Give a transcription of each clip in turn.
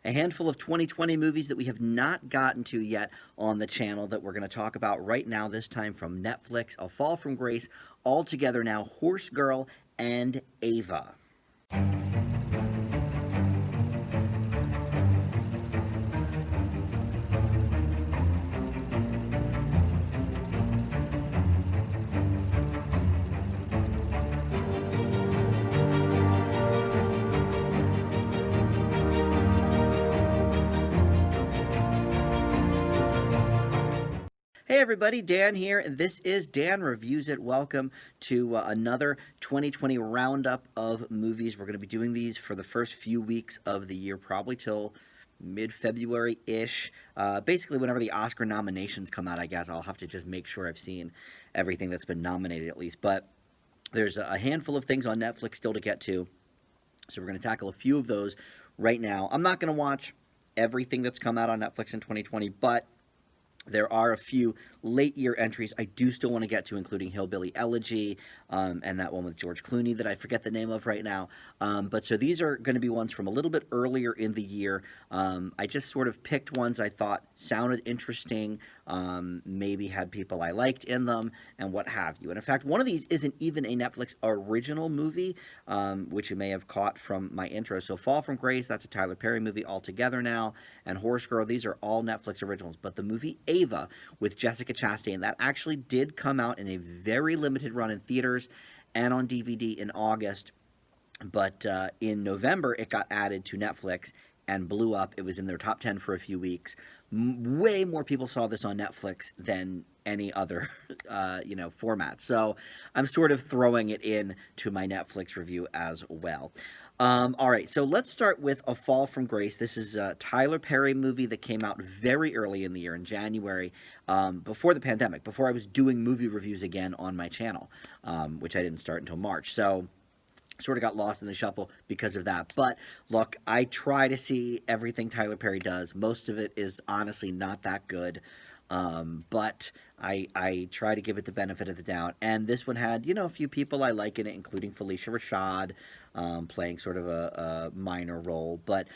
a handful of 2020 movies that we have not gotten to yet on the channel that we're going to talk about right now, this time from Netflix, A Fall from Grace, All Together Now, Horse Girl, and Ava. Hey everybody, Dan here, and this is Dan Reviews It. Welcome to another 2020 roundup of movies. We're going to be doing these for the first few weeks of the year, probably till mid-February-ish. Basically, whenever the Oscar nominations come out, I guess I'll have to just make sure I've seen everything that's been nominated at least. But there's a handful of things on Netflix still to get to, so we're going to tackle a few of those right now. I'm not going to watch everything that's come out on Netflix in 2020, but there are a few late year entries I do still want to get to, including Hillbilly Elegy and that one with George Clooney that I forget the name of right now. But so these are going to be ones from a little bit earlier in the year. I just sort of picked ones I thought sounded interesting, maybe had people I liked in them, and what have you. And in fact, one of these isn't even a Netflix original movie, which you may have caught from my intro. So Fall from Grace, that's a Tyler Perry movie, All Together Now, and Horse Girl, these are all Netflix originals. But the movie Ava with Jessica Chastain, that actually did come out in a very limited run in theaters and on DVD in August. But in November, it got added to Netflix and blew up. It was in their top 10 for a few weeks. Way more people saw this on Netflix than any other, format. So I'm sort of throwing it in to my Netflix review as well. All right, so let's start with A Fall from Grace. This is a Tyler Perry movie that came out very early in the year, in January, before the pandemic, before I was doing movie reviews again on my channel, which I didn't start until March. So sort of got lost in the shuffle because of that. But look, I try to see everything Tyler Perry does. Most of it is honestly not that good. But I try to give it the benefit of the doubt. And this one had, a few people I like in it, including Felicia Rashad, playing sort of a minor role. But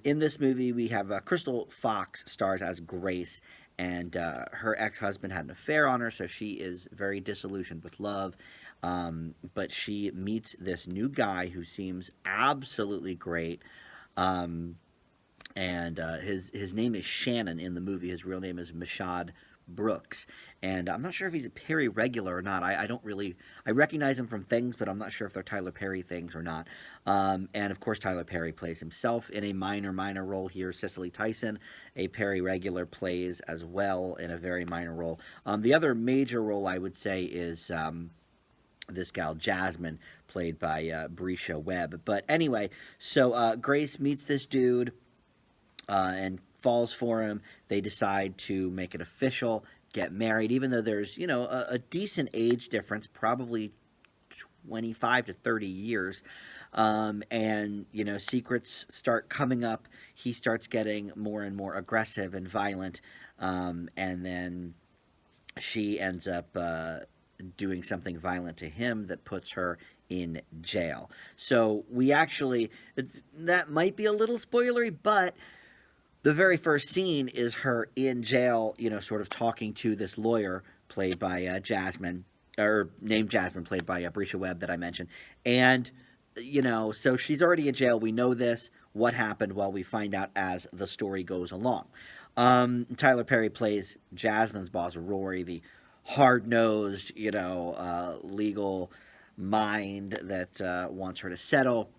in this movie, we have Crystal Fox stars as Grace, and her ex-husband had an affair on her, so she is very disillusioned with love. But she meets this new guy who seems absolutely great. And his name is Shannon in the movie. His real name is Mashad Brooks. And I'm not sure if he's a Perry regular or not. I recognize him from things, but I'm not sure if they're Tyler Perry things or not. And of course, Tyler Perry plays himself in a minor role here. Cicely Tyson, a Perry regular, plays as well in a very minor role. The other major role, I would say, is this gal Jasmine, played by Brisha Webb. But anyway, so Grace meets this dude and falls for him. They decide to make it official, get married, even though there's, a decent age difference, probably 25 to 30 years. And, secrets start coming up. He starts getting more and more aggressive and violent. And then she ends up doing something violent to him that puts her in jail. So we actually, that might be a little spoilery, but the very first scene is her in jail, sort of talking to this lawyer played by Jasmine, or named Jasmine, played by Brisha Webb that I mentioned. And, so she's already in jail. We know this, what happened, well, we find out as the story goes along. Tyler Perry plays Jasmine's boss, Rory, the hard-nosed, legal mind that wants her to settle.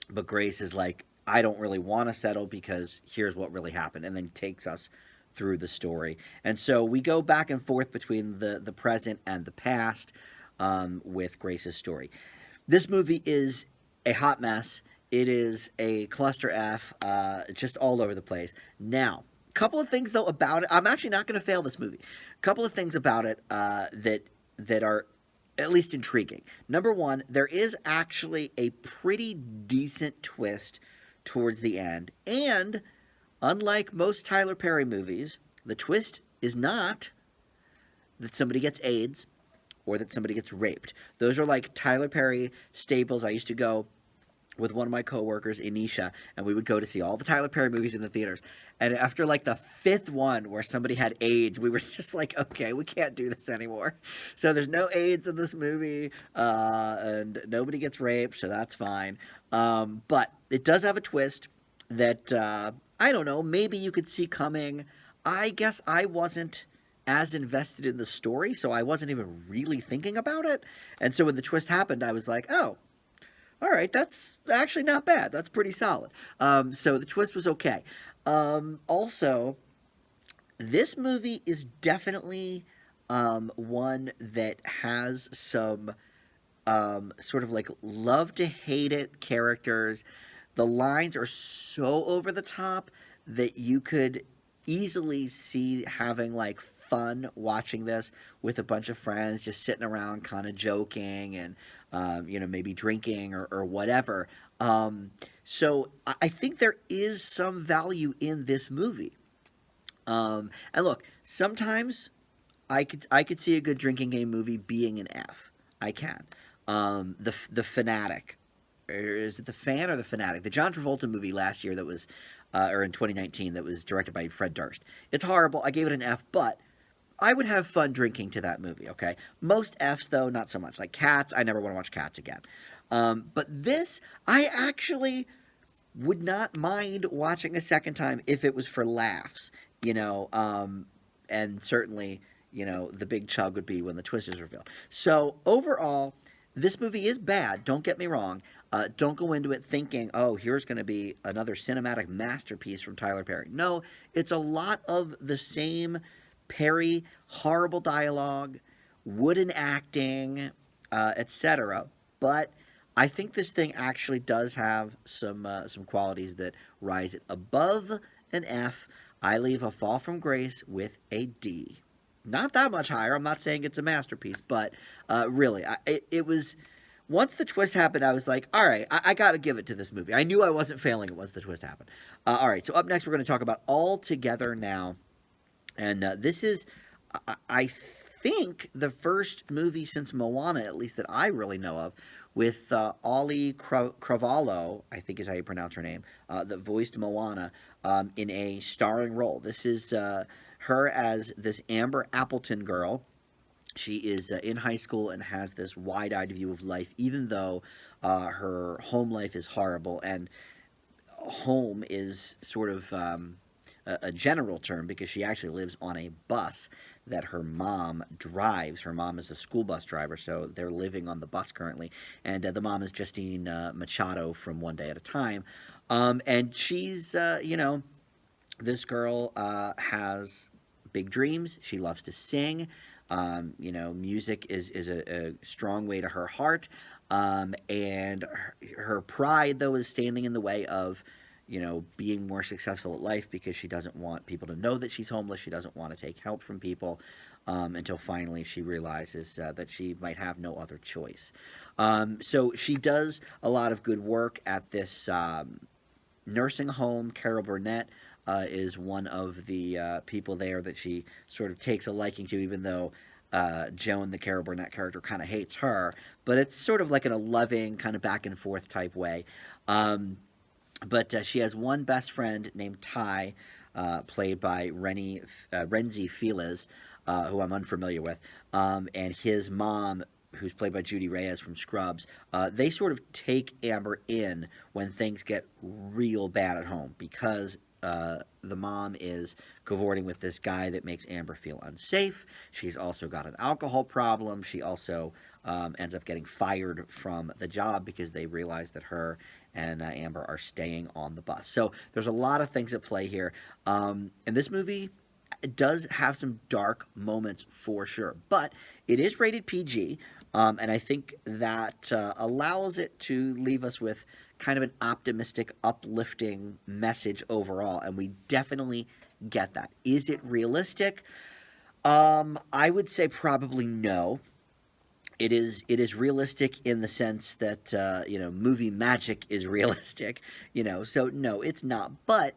But Grace is like, I don't really want to settle because here's what really happened, and then takes us through the story. And so we go back and forth between the present and the past with Grace's story. This movie is a hot mess. It is a cluster F, just all over the place. Now, a couple of things, though, about it. I'm actually not going to fail this movie. A couple of things about it that are at least intriguing. Number one, there is actually a pretty decent twist towards the end. And unlike most Tyler Perry movies, the twist is not that somebody gets AIDS or that somebody gets raped. Those are like Tyler Perry staples. I used to go with one of my coworkers, Anisha, and we would go to see all the Tyler Perry movies in the theaters. And after like the fifth one where somebody had AIDS, we were just like, okay, we can't do this anymore. So there's no AIDS in this movie, and nobody gets raped, so that's fine. But it does have a twist that I don't know, maybe you could see coming. I guess I wasn't as invested in the story, so I wasn't even really thinking about it. And so when the twist happened, I was like, oh, all right, that's actually not bad. That's pretty solid. So the twist was okay. Also, this movie is definitely one that has some sort of like love to hate it characters. The lines are so over the top that you could easily see having like fun watching this with a bunch of friends, just sitting around, kind of joking and maybe drinking or whatever. So I think there is some value in this movie. And look, sometimes I could see a good drinking game movie being an F. I can. The Fanatic, or is it the Fan or the Fanatic? The John Travolta movie last year that was, or in 2019 that was directed by Fred Durst. It's horrible. I gave it an F, but I would have fun drinking to that movie. Okay, most Fs though, not so much. Like Cats, I never want to watch Cats again. But this, I actually would not mind watching a second time if it was for laughs, and certainly, the big chug would be when the twist is revealed. So overall, this movie is bad. Don't get me wrong. Don't go into it thinking, oh, here's going to be another cinematic masterpiece from Tyler Perry. No, it's a lot of the same Perry, horrible dialogue, wooden acting, etc. But I think this thing actually does have some qualities that rise it above an F. I leave A Fall from Grace with a D. Not that much higher. I'm not saying it's a masterpiece, but really, it was. Once the twist happened, I was like, all right, I got to give it to this movie. I knew I wasn't failing it once the twist happened. All right, so up next, we're going to talk about All Together Now. And this is, I think, the first movie since Moana, at least that I really know of, with Ollie Cravalho, I think is how you pronounce her name, that voiced Moana in a starring role. This is her as this Amber Appleton girl. She is in high school and has this wide-eyed view of life, even though her home life is horrible. And home is sort of a general term because she actually lives on a bus that her mom drives. Her mom is a school bus driver, so they're living on the bus currently. And the mom is Justine Machado from One Day at a Time. And she's, this girl has big dreams. She loves to sing. Music is a strong way to her heart. And her pride, though, is standing in the way of, being more successful at life because she doesn't want people to know that she's homeless. She doesn't want to take help from people until finally she realizes that she might have no other choice. So she does a lot of good work at this nursing home. Carol Burnett is one of the people there that she sort of takes a liking to, even though Joan, the Carol Burnett character, kind of hates her. But it's sort of like in a loving, kind of back and forth type way. But she has one best friend named Ty, played by Renzi Felix, who I'm unfamiliar with, and his mom, who's played by Judy Reyes from Scrubs. They sort of take Amber in when things get real bad at home because the mom is cavorting with this guy that makes Amber feel unsafe. She's also got an alcohol problem. She also ends up getting fired from the job because they realize that her and Amber are staying on the bus. So there's a lot of things at play here. And this movie does have some dark moments for sure, but it is rated PG, and I think that allows it to leave us with kind of an optimistic, uplifting message overall, and we definitely get that. Is it realistic? I would say probably no. It is realistic in the sense that movie magic is realistic, so no, it's not. But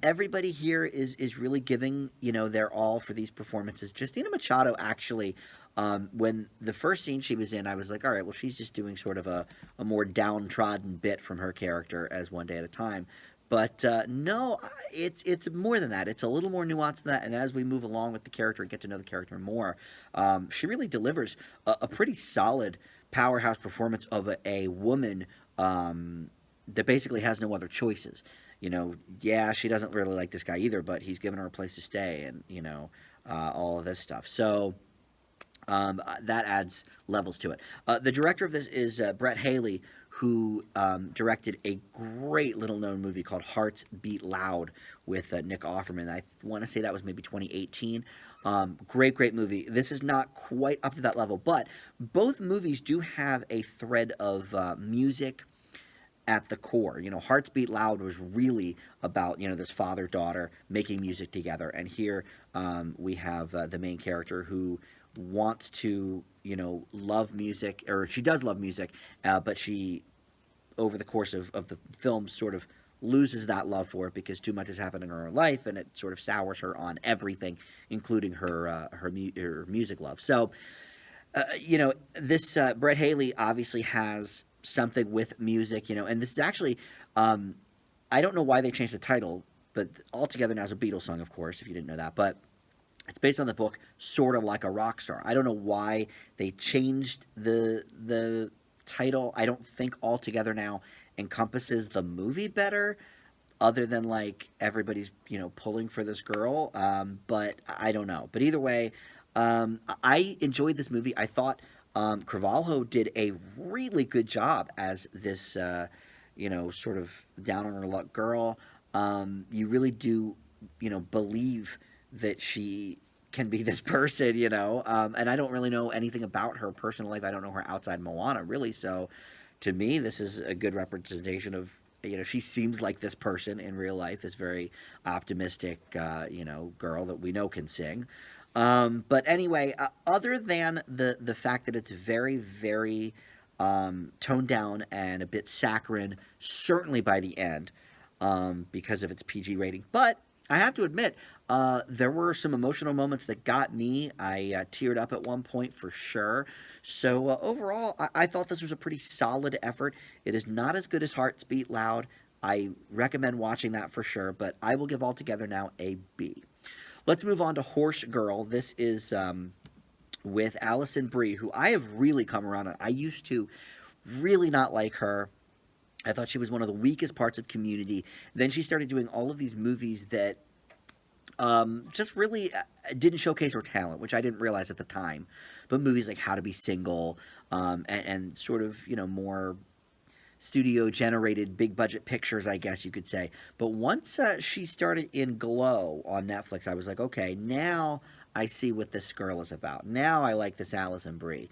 everybody here is really giving their all for these performances. Justina Machado actually When the first scene she was in, I was like, all right, well, she's just doing sort of a more downtrodden bit from her character as One Day at a Time. But no, it's more than that. It's a little more nuanced than that. And as we move along with the character and get to know the character more, she really delivers a pretty solid powerhouse performance of a woman that basically has no other choices. Yeah, she doesn't really like this guy either, but he's given her a place to stay, and all of this stuff. So that adds levels to it. The director of this is Brett Haley, who directed a great little known movie called Hearts Beat Loud with Nick Offerman. I want to say that was maybe 2018. Great movie. This is not quite up to that level, but both movies do have a thread of music at the core. Hearts Beat Loud was really about, this father-daughter making music together. And here we have the main character who wants to, love music, or she does love music, but she, over the course of the film, sort of loses that love for it because too much has happened in her life, and it sort of sours her on everything, including her music love. So, this Brett Haley obviously has something with music, and this is actually, I don't know why they changed the title, but Altogether Now is a Beatles song, of course, if you didn't know that, but it's based on the book Sort of Like a Rock Star. I don't know why they changed the title. I don't think Altogether Now encompasses the movie better, other than like everybody's pulling for this girl. But I don't know. But either way, I enjoyed this movie. I thought Carvalho did a really good job as this sort of down on her luck girl. You really do believe that she can be this person, and I don't really know anything about her personal life. I don't know her outside Moana, really. So to me, this is a good representation of, she seems like this person in real life, this very optimistic, girl that we know can sing. But anyway, other than the fact that it's very, very toned down and a bit saccharine, certainly by the end, because of its PG rating. But I have to admit, there were some emotional moments that got me. I teared up at one point for sure. So overall, I thought this was a pretty solid effort. It is not as good as Hearts Beat Loud. I recommend watching that for sure, but I will give Altogether Now a B. Let's move on to Horse Girl. This is with Alison Brie, who I have really come around on. I used to really not like her. I thought she was one of the weakest parts of Community. Then she started doing all of these movies that just really didn't showcase her talent, which I didn't realize at the time. But movies like How to Be Single, and sort of, more studio-generated, big-budget pictures, I guess you could say. But once she started in Glow on Netflix, I was like, okay, now I see what this girl is about. Now I like this Alison Brie.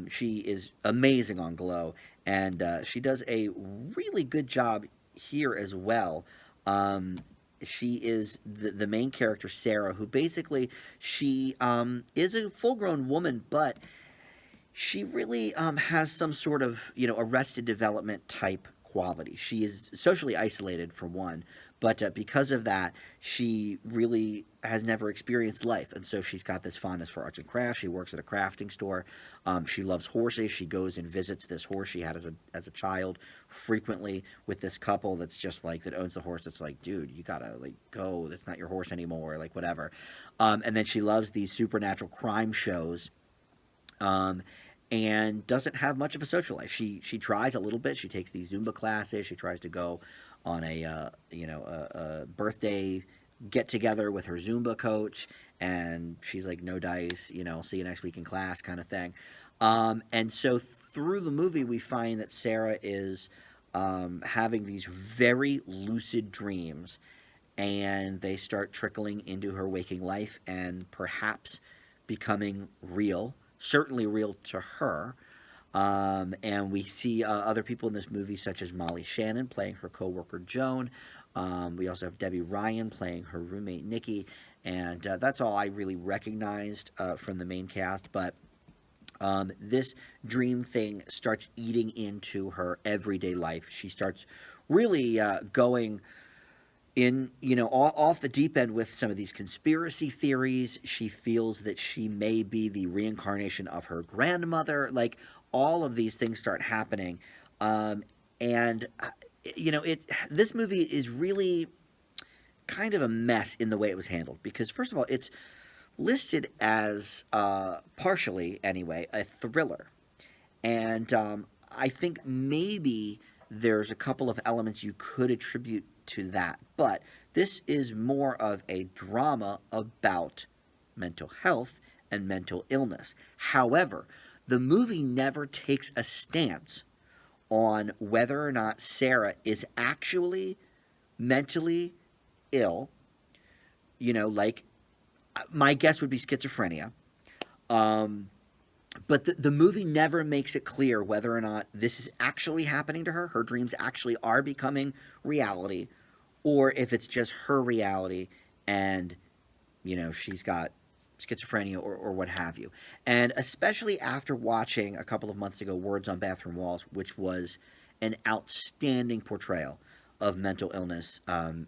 She is amazing on Glow, and she does a really good job here as well. She is the main character, Sarah, who basically, she is a full-grown woman, but she really has some sort of, Arrested Development type quality. She is socially isolated, for one, but because of that, she really has never experienced life, and so she's got this fondness for arts and crafts. She works at a crafting store. She loves horses. She goes and visits this horse she had as a child frequently with this couple that's just like, that owns the horse. It's like, dude, you gotta like go. That's not your horse anymore. Like whatever. And then she loves these supernatural crime shows. And doesn't have much of a social life. She tries a little bit. She takes these Zumba classes. She tries to go on a birthday get together with her Zumba coach, and she's like, no dice, see you next week in class, kind of thing. And so through the movie, we find that Sarah is having these very lucid dreams, and they start trickling into her waking life and perhaps becoming real. Certainly real to her. And we see other people in this movie, such as Molly Shannon playing her coworker Joan. We also have Debbie Ryan playing her roommate Nikki. And that's all I really recognized from the main cast. But this dream thing starts eating into her everyday life. She starts really going in off the deep end with some of these conspiracy theories. She feels that she may be the reincarnation of her grandmother. Like, all of these things start happening, and it this movie is really kind of a mess in the way it was handled, because first of all, it's listed as partially anyway a thriller, and I think maybe there's a couple of elements you could attribute to that. But this is more of a drama about mental health and mental illness. However, the movie never takes a stance on whether or not Sarah is actually mentally ill. Like, my guess would be schizophrenia. But the movie never makes it clear whether or not this is actually happening to her, her dreams actually are becoming reality, or if it's just her reality and, she's got schizophrenia or what have you. And especially after watching a couple of months ago Words on Bathroom Walls, which was an outstanding portrayal of mental illness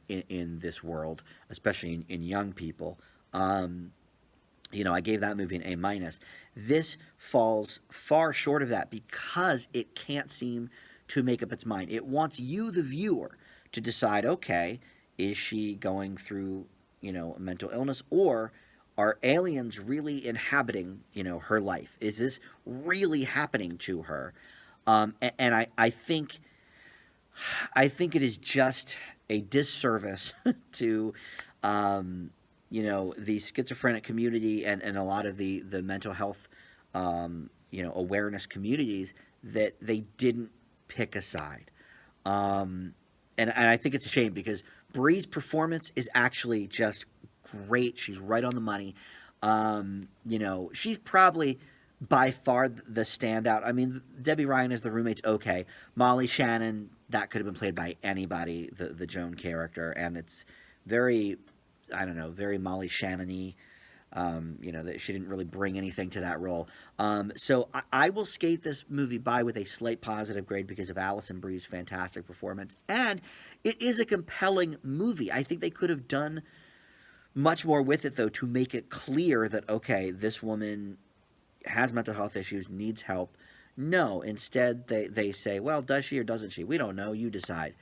in this world, especially in young people. I gave that movie an A minus. This falls far short of that because it can't seem to make up its mind. It wants you, the viewer, to decide, okay, is she going through, a mental illness, or are aliens really inhabiting, her life? Is this really happening to her? And I think it is just a disservice to the schizophrenic community and a lot of the mental health, awareness communities, that they didn't pick a side. And I think it's a shame, because Bree's performance is actually just great. She's right on the money. She's probably by far the standout. I mean, Debbie Ryan as the roommate's okay. Molly Shannon, that could have been played by anybody, the Joan character, and it's very, I don't know, very Molly Shannon-y. That she didn't really bring anything to that role. So I will skate this movie by with a slight positive grade because of Alison Brie's fantastic performance. And it is a compelling movie. I think they could have done much more with it, though, to make it clear that, okay, this woman has mental health issues, needs help. No, instead they say, well, does she or doesn't she? We don't know. You decide.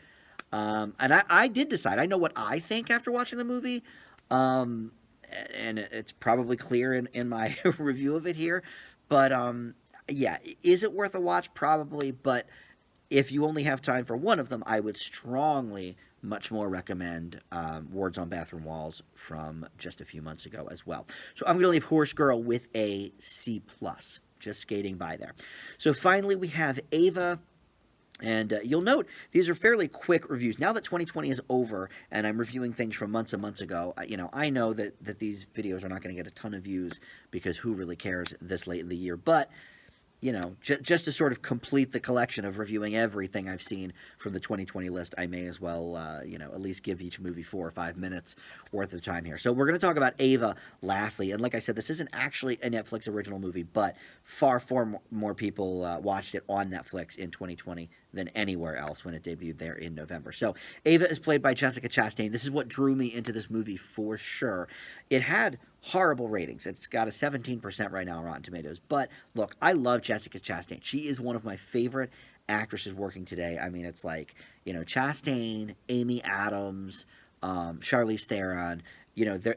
And I did decide. I know what I think after watching the movie. And it's probably clear in my review of it here. But, yeah, is it worth a watch? Probably. But if you only have time for one of them, I would strongly much more recommend Words on Bathroom Walls from just a few months ago as well. So I'm going to leave Horse Girl with a C+, just skating by there. So finally we have Ava. And you'll note these are fairly quick reviews. Now that 2020 is over and I'm reviewing things from months and months ago, I know that these videos are not going to get a ton of views, because who really cares this late in the year? But, just to sort of complete the collection of reviewing everything I've seen from the 2020 list, I may as well, at least give each movie 4 or 5 minutes worth of time here. So we're going to talk about Ava lastly. And like I said, this isn't actually a Netflix original movie, but far more people watched it on Netflix in 2020 than anywhere else when it debuted there in November. So Ava is played by Jessica Chastain. This is what drew me into this movie for sure. It had horrible ratings. It's got a 17% right now on Rotten Tomatoes. But look, I love Jessica Chastain. She is one of my favorite actresses working today. I mean, it's like, Chastain, Amy Adams, Charlize Theron,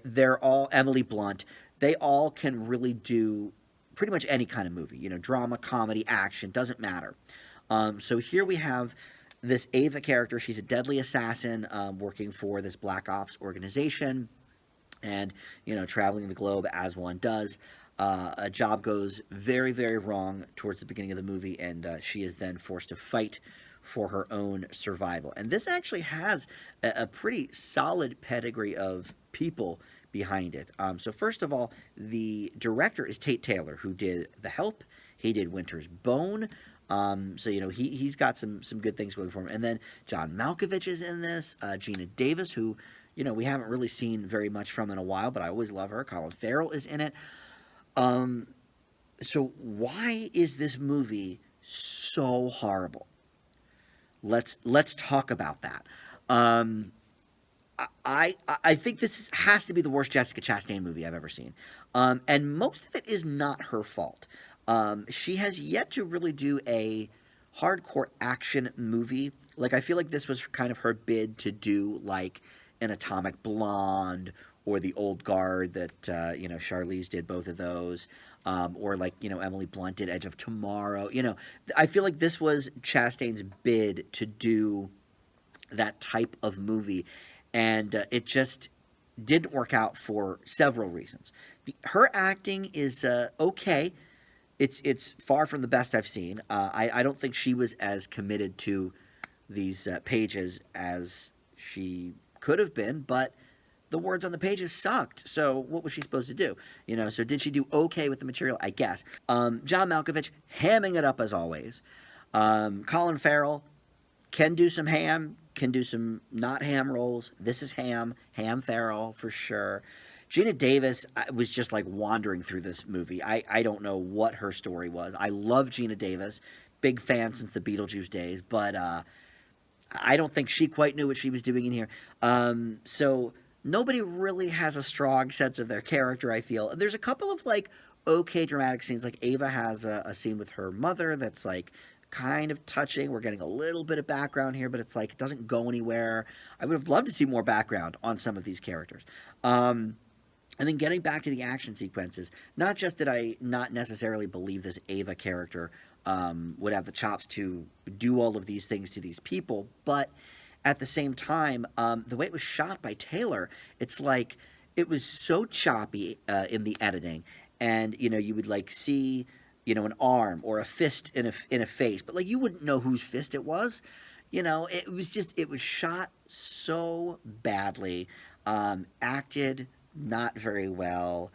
they're all, Emily Blunt. They all can really do pretty much any kind of movie, drama, comedy, action, doesn't matter. So here we have this Ava character. She's a deadly assassin working for this Black Ops organization, and, traveling the globe as one does. A job goes very, very wrong towards the beginning of the movie, and she is then forced to fight for her own survival. And this actually has a pretty solid pedigree of people behind it. So first of all, the director is Tate Taylor, who did The Help. He did Winter's Bone. So, he's got some good things going for him. And then John Malkovich is in this. Gina Davis, who, we haven't really seen very much from in a while, but I always love her. Colin Farrell is in it. So why is this movie so horrible? Let's talk about that. I think has to be the worst Jessica Chastain movie I've ever seen, and most of it is not her fault. She has yet to really do a hardcore action movie. Like I feel like this was kind of her bid to do like an Atomic Blonde or the Old Guard that Charlize did both of those, or like Emily Blunt did Edge of Tomorrow. I feel like this was Chastain's bid to do that type of movie, and it just didn't work out for several reasons. Her acting is okay. It's far from the best I've seen. I don't think she was as committed to these pages as she could have been, but the words on the pages sucked. So what was she supposed to do? So did she do okay with the material? I guess. John Malkovich hamming it up as always. Colin Farrell can do some ham, can do some not ham roles. This is ham Farrell for sure. Gina Davis was just like wandering through this movie. I don't know what her story was. I love Gina Davis, big fan since the Beetlejuice days, but I don't think she quite knew what she was doing in here. So nobody really has a strong sense of their character, I feel. There's a couple of like okay dramatic scenes. Like Ava has a scene with her mother that's like kind of touching. We're getting a little bit of background here, but it's like it doesn't go anywhere. I would have loved to see more background on some of these characters. And then getting back to the action sequences, not just did I not necessarily believe this Ava character would have the chops to do all of these things to these people, but at the same time, the way it was shot by Taylor, it's like it was so choppy in the editing, and you would like see an arm or a fist in a face, but like you wouldn't know whose fist it was. It was shot so badly, acted not very well.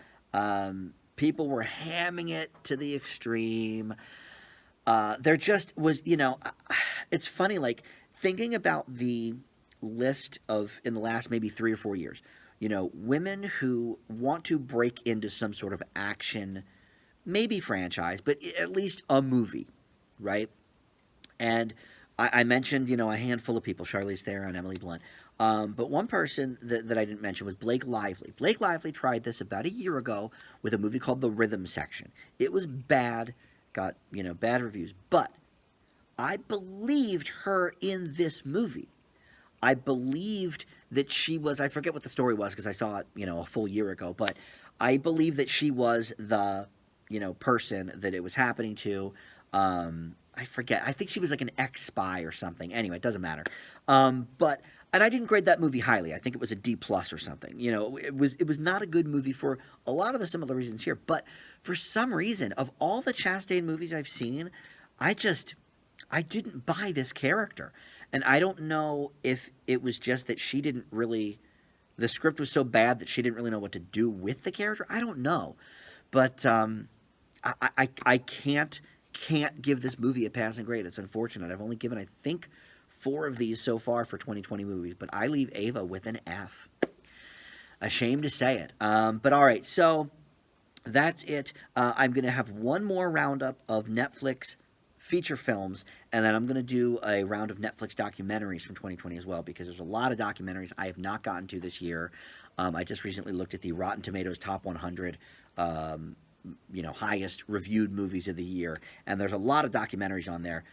People were hamming it to the extreme. There just was, it's funny, like thinking about the list of in the last maybe 3 or 4 years, women who want to break into some sort of action, maybe franchise, but at least a movie, right? And I mentioned, a handful of people, Charlize Theron, Emily Blunt. But one person that I didn't mention was Blake Lively. Blake Lively tried this about a year ago with a movie called The Rhythm Section. It was bad, got, bad reviews. But I believed her in this movie. I believed that she was, I forget what the story was because I saw it, a full year ago. But I believe that she was the, person that it was happening to. I forget. I think she was like an ex-spy or something. Anyway, it doesn't matter. And I didn't grade that movie highly. I think it was a D plus or something. It was not a good movie for a lot of the similar reasons here. But for some reason, of all the Chastain movies I've seen, I didn't buy this character. And I don't know if it was just that she didn't really, the script was so bad that she didn't really know what to do with the character. I don't know. But I can't give this movie a passing grade. It's unfortunate. I've only given, I think, 4 of these so far for 2020 movies, but I leave Ava with an F. Ashamed to say it. But all right, so that's it. I'm going to have one more roundup of Netflix feature films, and then I'm going to do a round of Netflix documentaries from 2020 as well, because there's a lot of documentaries I have not gotten to this year. I just recently looked at the Rotten Tomatoes Top 100 highest reviewed movies of the year, and there's a lot of documentaries on there.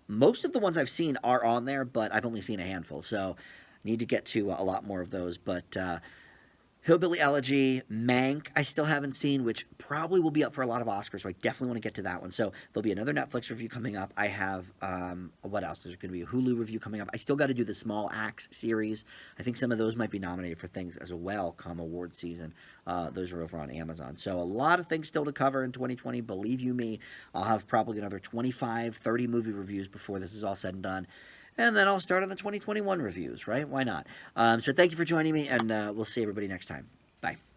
Most of the ones I've seen are on there, but I've only seen a handful, so I need to get to a lot more of those. But Hillbilly Elegy, Mank, I still haven't seen, which probably will be up for a lot of Oscars, so I definitely want to get to that one. So there'll be another Netflix review coming up. I have, what else? There's going to be a Hulu review coming up. I still got to do the Small Axe series. I think some of those might be nominated for things as well come award season. Those are over on Amazon. So a lot of things still to cover in 2020. Believe you me, I'll have probably another 25, 30 movie reviews before this is all said and done. And then I'll start on the 2021 reviews, right? Why not? So thank you for joining me, and we'll see everybody next time. Bye.